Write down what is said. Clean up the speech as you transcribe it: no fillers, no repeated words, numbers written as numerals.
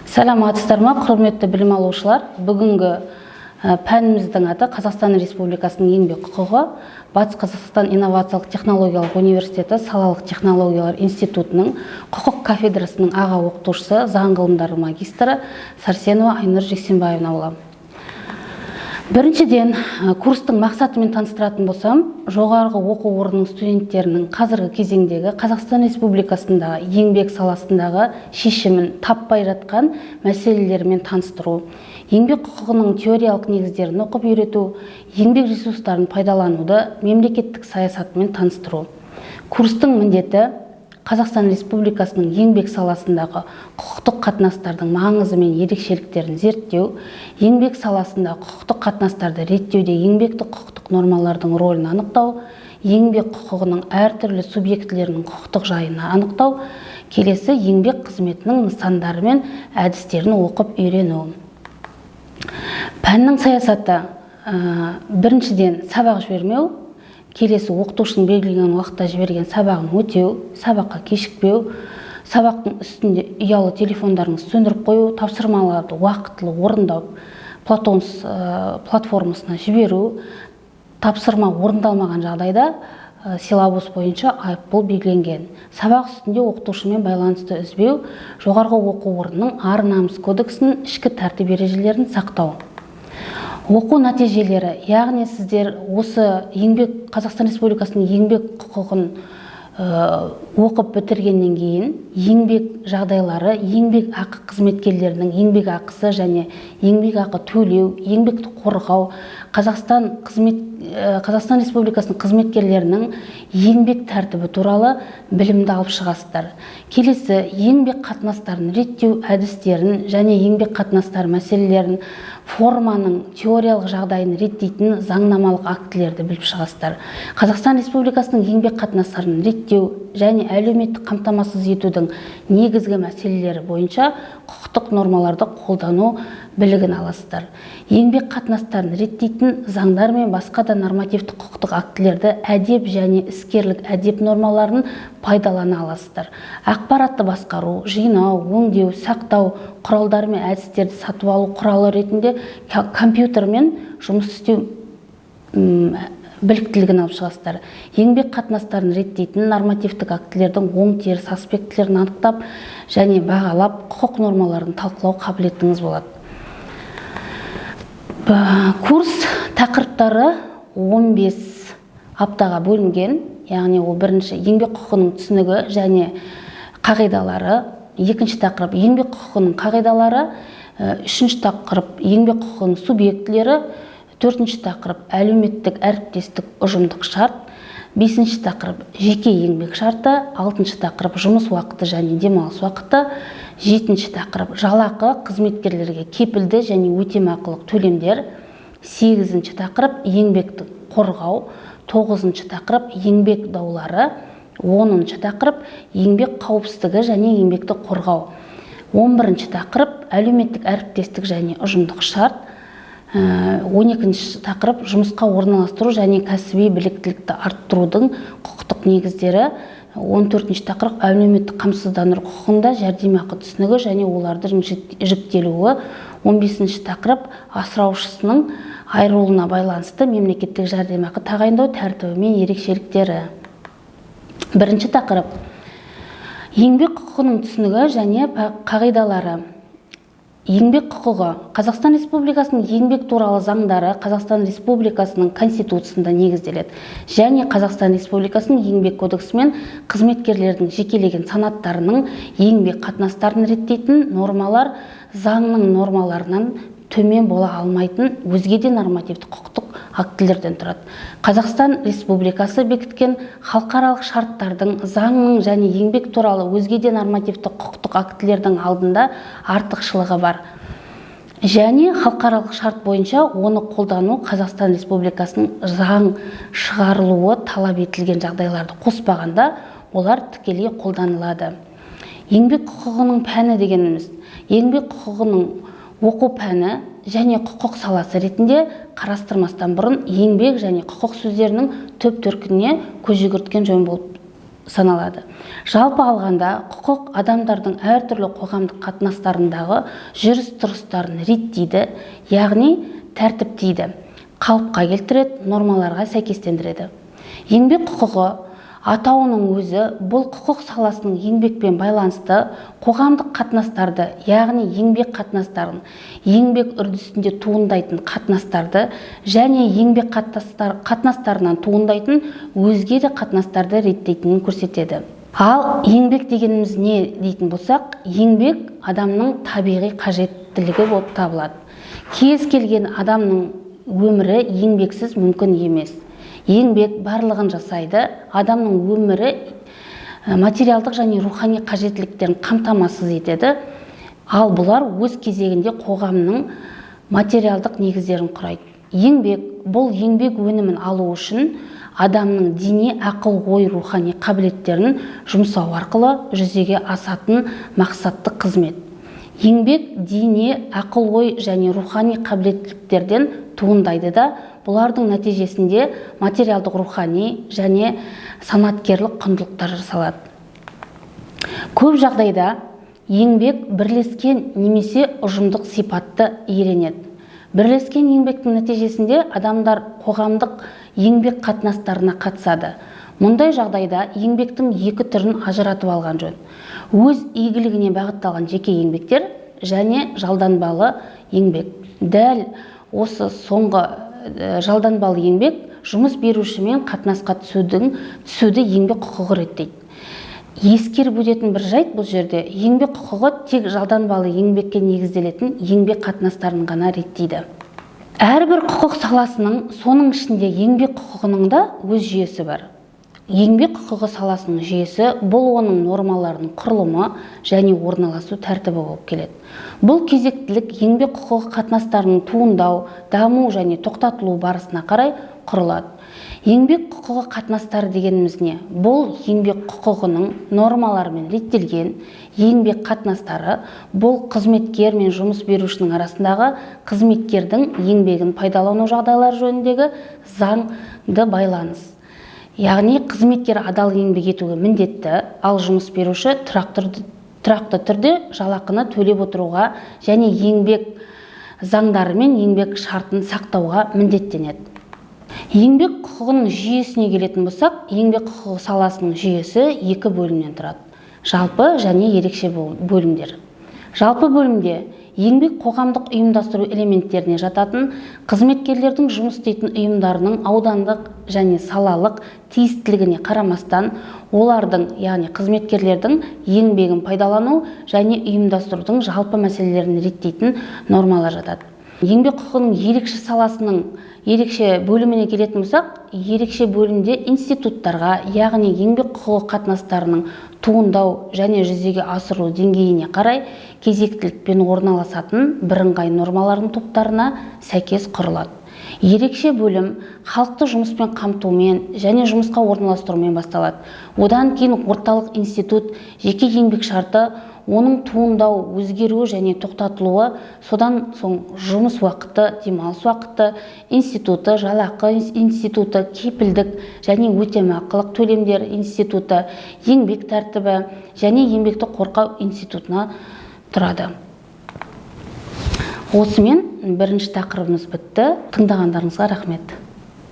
Саламатсыздар ма, құрметті білім алушылар. Бүгінгі пәніміздің аты Қазақстан Республикасының еңбек құқығы. Батыс Қазақстан инновациялық технологиялық университеті салалық технологиялар институтының құқық кафедрасының аға оқытушысы, заң ғылымдары магистрі Сәрсенова Айнұр Жексенбаевна боламын. Біріншіден, курстың мақсатымен таныстыратын болсам, жоғарғы оқу орнының студенттерінің қазіргі кезеңдегі Қазақстан Республикасындағы еңбек саласындағы шешімін таппай жатқан мәселелермен таныстыру, еңбек құқығының теориялық негіздерін оқып үйрету, еңбек ресурстарын пайдалануды мемлекеттік саясатымен таныстыру. Курстың міндеті Қазақстан Республикасының еңбек саласындағы құқықтық қатынастардың маңызы мен ерекшеліктерін зерттеу, еңбек саласындағы құқықтық қатынастарды реттеуде еңбектік құқықтық нормалардың рөлін анықтау, еңбек құқығының әртүрлі субъектілерінің құқықтық жайын анықтау, келесі еңбек қызметінің нысандары мен әдістерін оқып үйрену. Пәннің саясаты: біріншіден, сабақ жібермеу. Келесі, оқытушының белгіленген уақытта жіберген сабағын өтеу, сабаққа кешікпеу, сабақтың үстінде ұялы телефондарыңызды сөндіріп қою, тапсырмаларды уақытылы орындау, Платонс платформасына жіберу, тапсырма орындалмаған жағдайда силабус бойынша айыппұл белгіленген. Сабақ үстінде оқытушымен байланысты үзбеу, жоғарғы оқу орнының ар-намыс кодексінің ішкі тәртіп ережелерін сақтау. Оқу нәтижелері, яғни сіздер осы Қазақстан Республикасының еңбек құқығын оқып бітіргеннен кейін еңбек жағдайлары, еңбек ақы қызметкерлерінің еңбек ақысы және еңбек ақы төлеу, еңбекті қорғау, Қазақстан Республикасының қызметкерлерінің еңбек тәртібі туралы білімді алып шығасыздар. Келесі, еңбек қатынастарын реттеу әдістерін және еңбек қатынастары мәселелерін, форманың теориялық жағдайын реттейтін заңнамалық актілерді біліп шығасыздар. Қазақстан Республикасының еңбек қатынастарын реттеу және әлеуметтік қамтамасыз етудің негізгі мәселелері бойынша құқықтық нормаларды қолдану білігін аласыздар. Еңбек қатынастарын реттейтін заңдар мен басқа да нормативті құқықтық актілерді, әдеп және іскерлік әдеп нормаларын пайдалана аласыздар. Ақпаратты басқару, жинау, өңдеу, сақтау құралдары мен әдістерді сатып алу құралы ретінде компьютермен жұмыс істеу біліктілігін алып шығасыздар. Еңбек қатынастарын реттейтін нормативтік актілердің оң теріс аспектілерін анықтап және бағалап құқық нормаларын талқылау қабілетіңіз болады. Курс тақырыптары 15 аптаға бөлінген, яғни ол бірінші еңбек құқығының түсінігі және қағидалары, екінші тақырып еңбек құқығының қағидалары, үшінші тақырып еңбек құқығының субъектілері, төртінші тақырып әлеуметтік әріптестік ұжымдық шарт, бесінші тақырып жеке еңбек шарты, алтыншы тақырып жұмыс уақыты және демалыс уақыты, жетінші тақырып жалақы қызметкерлерге кепілді және өтемақылық төлемдер, сегізінші тақырып еңбекті қорғау, тоғызыншы тақырып еңбек даулары, оныншы тақырып еңбек қауіпсіздігі және еңбекті қорғау, 11-ші тақырып әлеуметтік әріптестік және ұжымдық шарт, 12-ші тақырып жұмысқа орналастыру және кәсіби біліктілікті арттырудың құқықтық негіздері, 14-ші тақырып әлеуметтік қамсыздандыру құқығында жәрдемақы түсінігі және олардың жіктелуі, 15-ші тақырып асыраушысының айырылуына байланысты мемлекеттік жәрдемақы тағайындау тәртібі мен ерекшеліктері. Бірінші тақырып еңбек құқығының түсінігі және қағидалары. Еңбек құқығы. Қазақстан Республикасының еңбек туралы заңдары Қазақстан Республикасының Конституциясында негізделеді және Қазақстан Республикасының еңбек кодексі мен қызметкерлердің жекелеген санаттарының еңбек қатынастарын реттейтін нормалар заңның нормаларынан төмен бола алмайтын өзге де нормативті құқықтық актілерден тұрады. Қазақстан Республикасы бекіткен халықаралық шарттардың, заңның және еңбек туралы өзге де нормативті құқықтық актілердің алдында артықшылығы бар. Және халықаралық шарт бойынша оны қолдану Қазақстан Республикасының заң шығарылуы талап етілген жағдайларды қоспағанда олар тікелей қолданылады. Еңбек құқығының пәні дегеніміз, еңбек құқығының оқу пәні және құқық саласы ретінде қарастырмастан бұрын еңбек және құқық сөздерінің түп төркініне көз жүгірткен жөн болып саналады. Жалпы алғанда құқық адамдардың әртүрлі қоғамдық қатынастарындағы жүріс-тұрыстарын реттейді, яғни тәртіптейді, қалыпқа келтіреді, нормаларға сәйкестендіреді. Еңбек құқығы атауының өзі бұл құқық саласының еңбекпен байланысты қоғамдық қатынастарды, яғни еңбек қатынастарын, еңбек үрдісінде туындайтын қатынастарды және еңбек қатынастарынан туындайтын өзге де қатынастарды реттейтінін көрсетеді. Ал еңбек дегеніміз не дейтін болсақ, еңбек адамның табиғи қажеттілігі болып табылады. Кез келген адамның өмірі еңбексіз мүмкін емес. Еңбек барлығын жасайды, адамның өмірі материалдық және рухани қажеттіліктерін қамтамасыз етеді, ал бұлар өз кезегінде қоғамның материалдық негіздерін құрайды. Еңбек бұл еңбек өнімін алу үшін адамның дене, ақыл, ой, рухани қабілеттерін жұмсау арқылы жүзеге асатын мақсатты қызмет. Еңбек дене, ақыл, ой және рухани қабілеттіліктерден туындайды да, бұлардың нәтижесінде материалдық, рухани және санаткерлік құндылықтар жасалады. Көп жағдайда еңбек бірлескен немесе ұжымдық сипатты иеленеді. Бірлескен еңбектің нәтижесінде адамдар қоғамдық еңбек қатынастарына қатысады. Мұндай жағдайда еңбектің екі түрін ажыратып алған жөн. Өз игілігіне бағытталған жеке еңбектер және жалданбалы еңбек. Дәл осы соңғы жалданбалы еңбек жұмыс берушімен қатынасқа түсуді еңбек құқығы реттейді. Ескеріп өтетін бір жайт бұл жерде, еңбек құқығы тек жалданбалы еңбекке негізделетін еңбек қатынастарын ғана реттейді. Әрбір құқық саласының, соның ішінде еңбек құқығының да өз жүйесі бар. Еңбек құқығы саласының жүйесі бұл оның нормаларының құрылымы және орналасу тәртібі болып келеді. Бұл кезектілік еңбек құқығы қатынастарының туындау, даму және тоқтатылу барысына қарай құрылады. Еңбек құқығы қатынастары дегеніміз не? Бұл еңбек құқығының нормаларымен реттелген еңбек қатынастары, бұл қызметкер мен жұмыс берушінің арасындағы қызметкердің еңбегін пайдалану жағдайлары жөніндегі заңды байланыс. Яғни қызметкер адал еңбек етуге міндетті, ал жұмыс беруші тұрақты түрде жалақыны төлеп отыруға және еңбек заңдары мен еңбек шартын сақтауға міндеттенеді. Еңбек құқығының жүйесіне келетін болсақ, еңбек құқығы саласының жүйесі екі бөлімнен тұрады. Жалпы және ерекше бөлімдер. Жалпы бөлімде еңбек қоғамдық ұйымдастыру элементтеріне жататын қызметкерлердің жұмыс істейтін ұйымдарының аудандық және салалық тиістілігіне қарамастан, олардың, яғни қызметкерлердің еңбегін пайдалану және ұйымдастырудың жалпы мәселелерін реттейтін нормалар жатады. Еңбек құқығының ерекше саласының ерекше бөліміне келетін болсақ, ерекше бөлімде институттарға, яғни еңбек құқығы қатынастарының туындау және жүзеге асырылу деңгейіне қарай кезектілікпен орналасатын бірыңғай нормалардың топтарына сәйкес құрылады. Ерекше бөлім халықты жұмыспен қамтумен және жұмысқа орналастырумен басталады. Одан кейін орталық институт, жеке еңбек шарты, оның туындау, өзгеруі және тоқтатылуы, содан соң жұмыс уақыты, демалыс уақыты институты, жалақы институты, кепілдік және өтемақылық төлемдер институты, еңбек тәртібі және еңбекті қорғау институтына тұрады. Осымен бірінші тақырыбымыз бітті. Тыңдағандарыңызға рахмет.